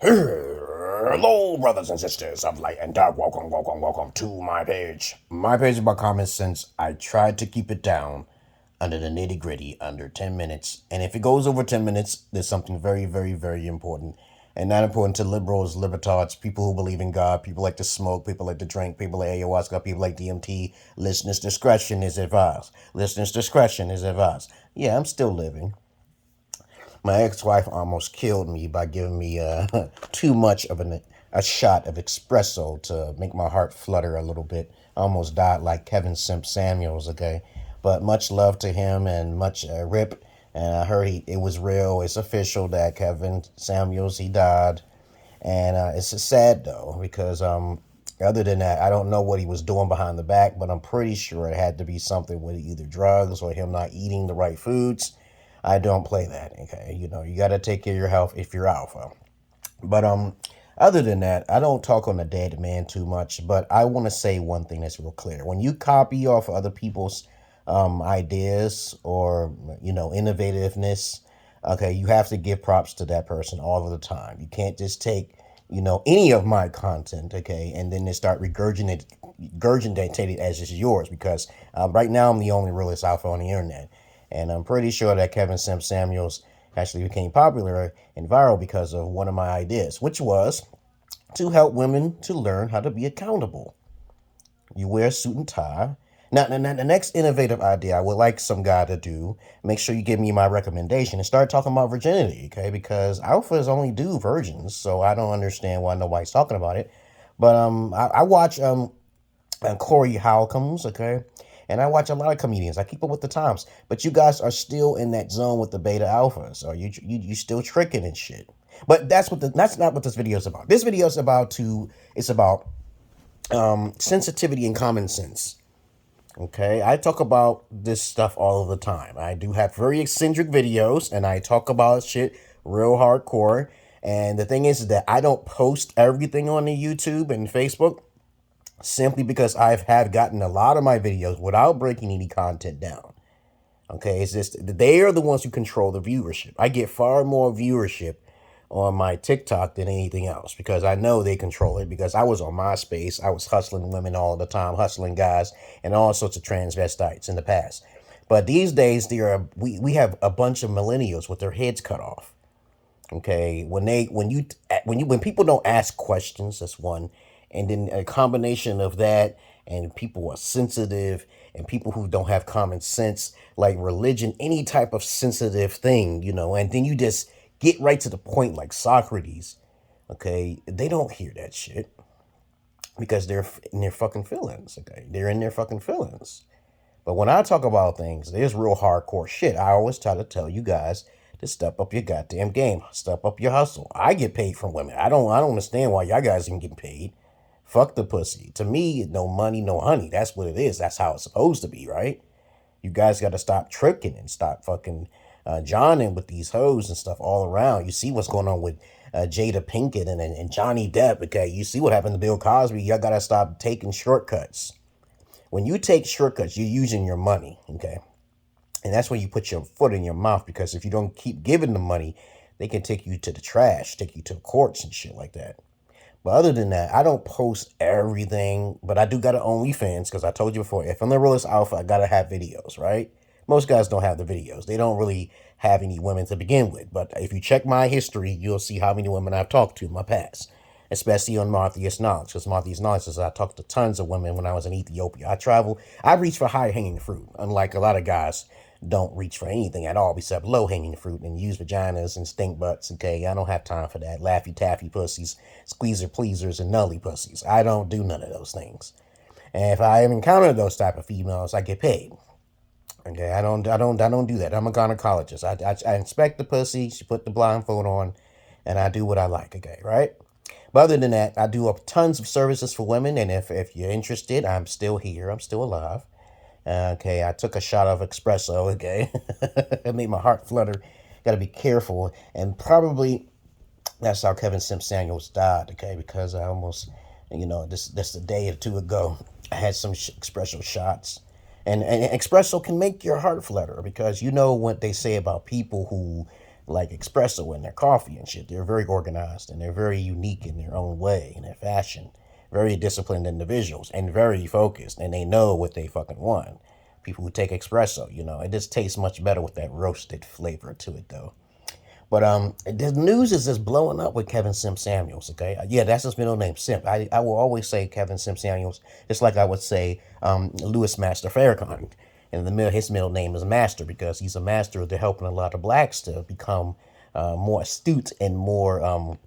Hello, brothers and sisters of light and dark. Welcome to my page. My page is about common sense. I tried to keep it down under the nitty gritty, under 10 minutes. And if it goes over 10 minutes, there's something very, very, very important. And not important to liberals, libertards, people who believe in God, people like to smoke, people like to drink, people like ayahuasca, people like DMT. Listeners' discretion is advised. Listeners' discretion is advised. Yeah, I'm still living. My ex-wife almost killed me by giving me too much of a shot of espresso to make my heart flutter a little bit. I almost died like Kevin Samuels, okay? But much love to him and much rip. And I heard it was real. It's official that Kevin Samuels, he died. And it's sad, though, because other than that, I don't know what he was doing behind the back, but I'm pretty sure it had to be something with either drugs or him not eating the right foods. I don't play that, okay? You know, you got to take care of your health if you're alpha. But other than that, I don't talk on the dead man too much, but I want to say one thing that's real clear. When you copy off other people's ideas or, innovativeness, okay, you have to give props to that person all of the time. You can't just take, any of my content, okay, and then start regurgitating it as it's yours, because right now I'm the only realist alpha on the internet. And I'm pretty sure that Kevin Samuels actually became popular and viral because of one of my ideas, which was to help women to learn how to be accountable. You wear a suit and tie. Now, the next innovative idea I would like some guy to do, make sure you give me my recommendation and start talking about virginity, okay? Because alphas only do virgins, so I don't understand why nobody's talking about it. But I watch Corey Holcombs, okay? And I watch a lot of comedians. I keep up with the times. But you guys are still in that zone with the beta alphas. Or you still tricking and shit. But that's not what this video is about. This video is about sensitivity and common sense. Okay, I talk about this stuff all of the time. I do have very eccentric videos, and I talk about shit real hardcore. And the thing is that I don't post everything on the YouTube and Facebook, simply because have gotten a lot of my videos without breaking any content down. Okay, it's just they are the ones who control the viewership. I get far more viewership on my TikTok than anything else because I know they control it, because I was on MySpace. I was hustling women all the time, hustling guys and all sorts of transvestites in the past. But these days we have a bunch of millennials with their heads cut off. Okay, when people don't ask questions, that's one. And then a combination of that, and people are sensitive, and people who don't have common sense, like religion, any type of sensitive thing, and then you just get right to the point like Socrates, okay? They don't hear that shit because they're in their fucking feelings, okay? They're in their fucking feelings. But when I talk about things, there's real hardcore shit. I always try to tell you guys to step up your goddamn game. Step up your hustle. I get paid from women. I don't understand why y'all guys ain't getting paid. Fuck the pussy. To me, no money, no honey. That's what it is. That's how it's supposed to be, right? You guys got to stop tricking and stop fucking johnning with these hoes and stuff all around. You see what's going on with Jada Pinkett and Johnny Depp, okay? You see what happened to Bill Cosby. Y'all got to stop taking shortcuts. When you take shortcuts, you're using your money, okay? And that's when you put your foot in your mouth, because if you don't keep giving them money, they can take you to the trash, take you to the courts and shit like that. But other than that, I don't post everything, but I do got an OnlyFans, because I told you before, if I'm the realest alpha, I got to have videos, right? Most guys don't have the videos. They don't really have any women to begin with. But if you check my history, you'll see how many women I've talked to in my past, especially on Marthia's Knowledge, because Marthia's Knowledge is I talked to tons of women when I was in Ethiopia. I reach for high-hanging fruit, unlike a lot of guys don't reach for anything at all except low-hanging fruit and use vaginas and stink butts, okay? I don't have time for that. Laffy-taffy pussies, squeezer-pleasers, and nully pussies. I don't do none of those things. And if I encounter those type of females, I get paid. Okay, I don't do that. I'm a gynecologist. I inspect the pussy, she put the blindfold on, and I do what I like, okay, right? But other than that, I do tons of services for women, and if you're interested, I'm still here. I'm still alive. Okay, I took a shot of espresso, okay? It made my heart flutter. Got to be careful. And probably that's how Kevin Samuels died, okay? Because I almost, this a day or two ago, I had some espresso shots. And espresso can make your heart flutter, because you know what they say about people who like espresso in their coffee and shit. They're very organized and they're very unique in their own way, in their fashion. Very disciplined individuals and very focused, and they know what they fucking want. People who take espresso, you know, it just tastes much better with that roasted flavor to it, though. But the news is just blowing up with Kevin Sim Samuels. Okay, yeah, that's his middle name, Simp. I will always say Kevin Sim Samuels, just like I would say Louis Master Farrakhan. And his middle name is Master because he's a master. They're helping a lot of blacks to become more astute and more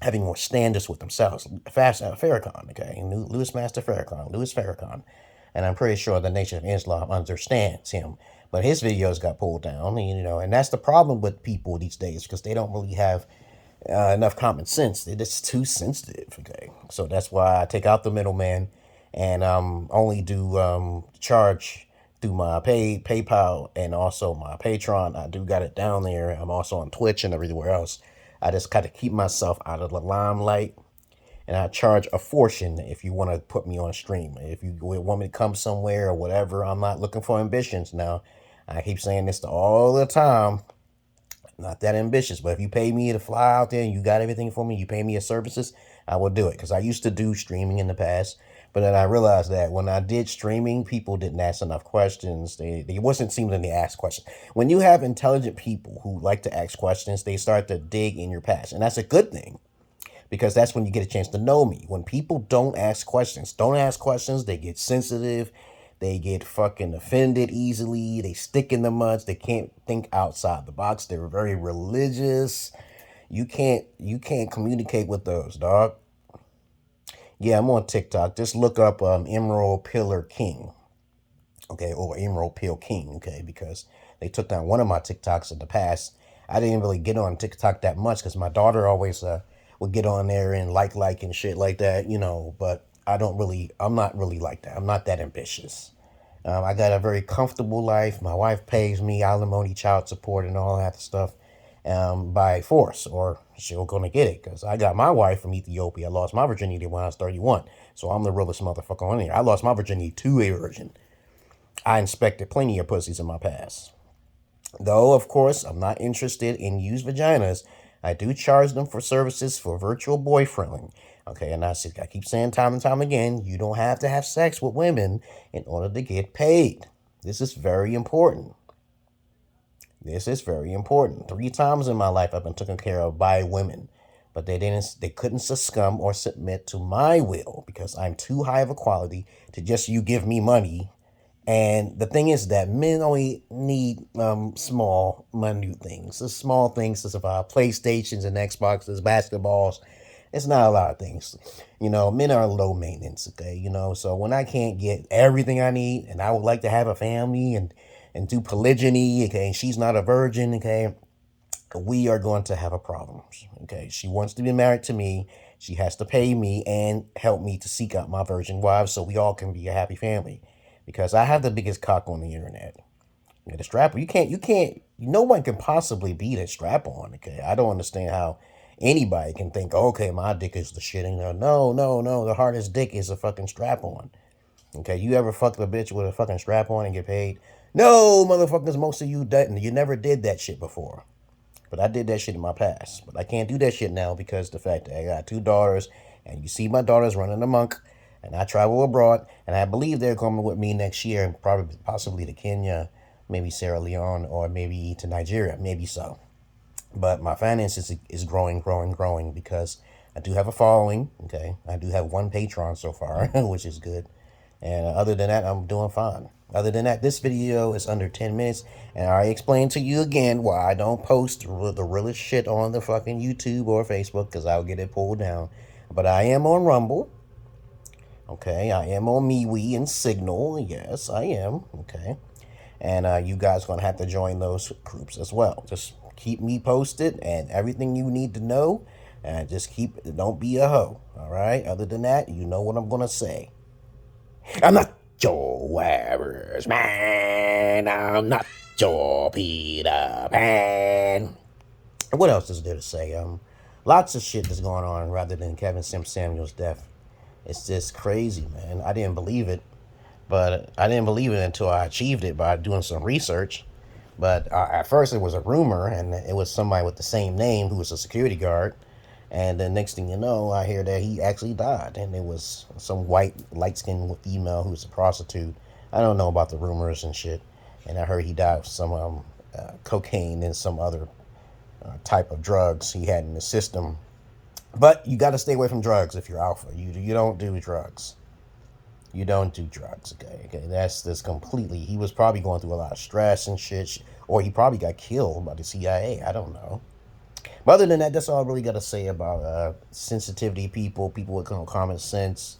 having more standards with themselves. Farrakhan, okay, Louis Master Farrakhan, Louis Farrakhan, and I'm pretty sure the Nation of Islam understands him. But his videos got pulled down, you know, and that's the problem with people these days because they don't really have enough common sense. They're just too sensitive, okay? So that's why I take out the middleman and only do charge through my PayPal and also my Patreon. I do got it down there. I'm also on Twitch and everywhere else. I just kind of keep myself out of the limelight. And I charge a fortune if you want to put me on stream. If you want me to come somewhere or whatever, I'm not looking for ambitions now. I keep saying this all the time. Not that ambitious, but if you pay me to fly out there and you got everything for me, you pay me your services, I will do it. Because I used to do streaming in the past. But then I realized that when I did streaming, people didn't ask enough questions. They wasn't seeming to ask questions. When you have intelligent people who like to ask questions, they start to dig in your past. And that's a good thing. Because that's when you get a chance to know me. When people don't ask questions, they get sensitive. They get fucking offended easily. They stick in the muds. They can't think outside the box. They're very religious. You can't communicate with those, dog. Yeah, I'm on TikTok. Just look up Emerald Pillar King. Okay, or Emerald Pill King, okay, because they took down one of my TikToks in the past. I didn't really get on TikTok that much because my daughter always would get on there and like and shit like that, you know, but I'm not really like that. I'm not that ambitious. I got a very comfortable life. My wife pays me alimony, child support, and all that stuff by force, or she'll gonna get it, because I got my wife from Ethiopia. I lost my virginity when I was 31, so I'm the realest motherfucker on here. I lost my virginity to a virgin. I inspected plenty of pussies in my past. Though, of course, I'm not interested in used vaginas. I do charge them for services for virtual boyfriending. Okay, and I keep saying time and time again, you don't have to have sex with women in order to get paid. This is very important. This is very important. 3 times in my life I've been taken care of by women, but they couldn't succumb or submit to my will because I'm too high of a quality to just you give me money. And the thing is that men only need small, minute things. The small things is about PlayStations and Xboxes, basketballs. It's not a lot of things. You know, men are low maintenance, okay? You know, so when I can't get everything I need and I would like to have a family and do polygyny, okay, and she's not a virgin, okay, we are going to have a problem, okay? She wants to be married to me. She has to pay me and help me to seek out my virgin wives so we all can be a happy family. Because I have the biggest cock on the internet. You know, the strap, no one can possibly beat a strap on, okay? I don't understand how anybody can think, okay, my dick is the shit. And no, the hardest dick is a fucking strap on. Okay, you ever fucked a bitch with a fucking strap on and get paid? No, motherfuckers, most of you didn't. You never did that shit before. But I did that shit in my past. But I can't do that shit now because the fact that I got 2 daughters, and you see my daughters running amok. And I travel abroad, and I believe they're coming with me next year, and possibly to Kenya, maybe Sierra Leone, or maybe to Nigeria, maybe so. But my finances is growing because I do have a following, okay? I do have 1 patron so far, which is good. And other than that, I'm doing fine. Other than that, this video is under 10 minutes, and I explained to you again why I don't post the realest shit on the fucking YouTube or Facebook, because I'll get it pulled down. But I am on Rumble. Okay, I am on MeWe and Signal. Yes, I am. Okay. And you guys going to have to join those groups as well. Just keep me posted and everything you need to know. And just don't be a hoe. All right? Other than that, you know what I'm going to say. I'm not your average man. I'm not your Peter Pan. What else is there to say? Lots of shit that's going on rather than Kevin Samuels' death. It's just crazy, man. I didn't believe it, but I didn't believe it until I achieved it by doing some research. But at first it was a rumor, and it was somebody with the same name who was a security guard. And the next thing you know, I hear that he actually died, and it was some white, light-skinned female who was a prostitute. I don't know about the rumors and shit. And I heard he died of some cocaine and some other type of drugs he had in the system. But you got to stay away from drugs if you're alpha. You don't do drugs. You don't do drugs, okay? That's completely. He was probably going through a lot of stress and shit, or he probably got killed by the CIA. I don't know. But other than that, that's all I really got to say about sensitivity people with common sense,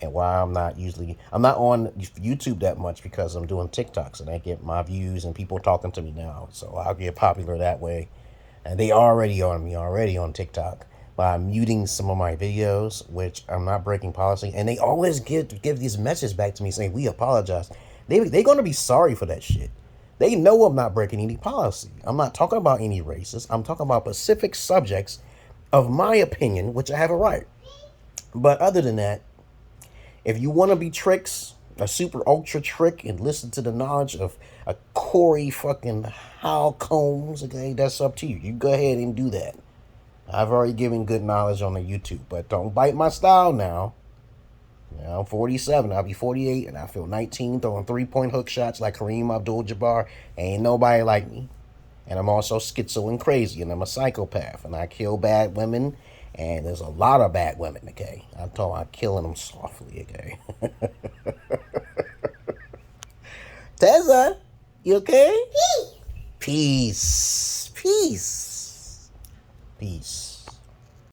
and why I'm not on YouTube that much because I'm doing TikToks and I get my views and people talking to me now, so I'll get popular that way. And they already on TikTok by muting some of my videos, which I'm not breaking policy. And they always give these messages back to me saying, we apologize. They're going to be sorry for that shit. They know I'm not breaking any policy. I'm not talking about any races. I'm talking about specific subjects of my opinion, which I have a right. But other than that, if you want to be tricks, a super ultra trick, and listen to the knowledge of a Corey fucking Hal Combs, okay, that's up to you. You go ahead and do that. I've already given good knowledge on the YouTube, but don't bite my style now. I'm 47, I'll be 48, and I feel 19, throwing 3-point hook shots like Kareem Abdul-Jabbar. Ain't nobody like me. And I'm also schizo and crazy, and I'm a psychopath, and I kill bad women, and there's a lot of bad women, okay? I'm talking about killing them softly, okay? Tessa, you okay? Peace. Peace.